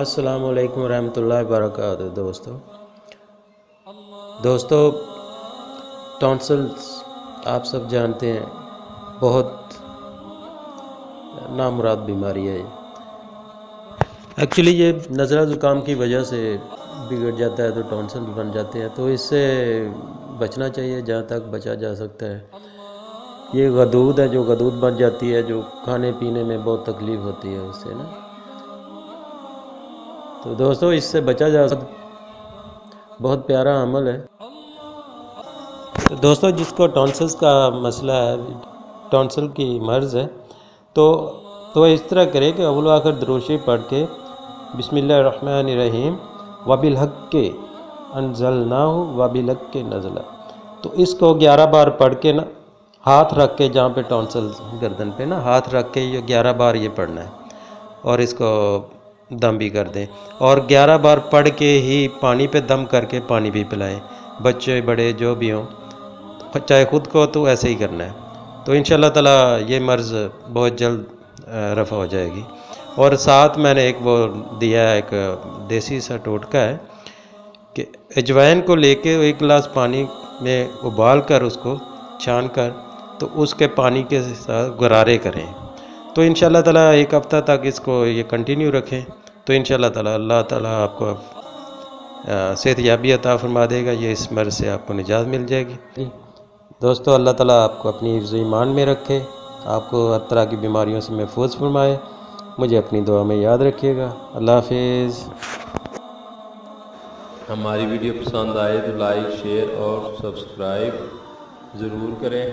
अस्सलामु अलैकुम रहमतुल्लाहि वबरकातुहू। दोस्तों टॉन्सिल्स आप सब जानते हैं, बहुत नामुराद बीमारी है। एक्चुअली ये नज़ला ज़ुकाम की वजह से बिगड़ जाता है तो टॉन्सिल बन जाते हैं, तो इससे बचना चाहिए जहाँ तक बचा जा सकता है। ये गदूद है, जो गदूद बन जाती है, जो खाने पीने में बहुत तकलीफ़ होती है उससे ना। तो दोस्तों इससे बचा जा सकता, बहुत प्यारा अमल है। तो दोस्तों जिसको टॉन्सिल्स का मसला है, टॉन्सिल की मर्ज़ है, तो इस तरह करे कि अव्वल आखिर दुरूद पढ़ के बिस्मिल्लाहिर्रहमानिर्रहीम वबिल हक़्क़ि अंज़लनाहु वबिल हक़्क़ि नज़ला, तो इसको 11 बार पढ़ के ना हाथ रख के, जहाँ पे टॉन्सिल गर्दन पे ना हाथ रख के ये 11 बार ये पढ़ना है और इसको दम भी कर दें। और 11 बार पढ़ के ही पानी पे दम करके पानी भी पिलाएं, बच्चे बड़े जो भी हों, चाहे ख़ुद को, तो ऐसे ही करना है। तो इंशाअल्लाह ताला ये मर्ज़ बहुत जल्द रफ़ा हो जाएगी। और साथ मैंने एक वो दिया है, एक देसी सा टोटका है कि अजवाइन को लेके 1 गिलास पानी में उबाल कर उसको छान कर, तो उसके पानी के साथ गरारे करें। तो इंशाअल्लाह ताला 1 हफ़्ता तक इसको ये कंटिन्यू रखें, तो इंशाअल्लाह ताला अल्लाह ताला आपको सेहतयाबी अता फरमा देगा। ये इस मर्ज़ से आपको निजात मिल जाएगी। दोस्तों अल्लाह ताला आपको अपनी हिफ्ज़ ईमान में रखे, आपको हर तरह की बीमारियों से महफूज फरमाए। मुझे अपनी दुआ में याद रखिएगा। अल्लाह हाफिज़। हमारी वीडियो पसंद आए तो लाइक, शेयर और सब्सक्राइब ज़रूर करें।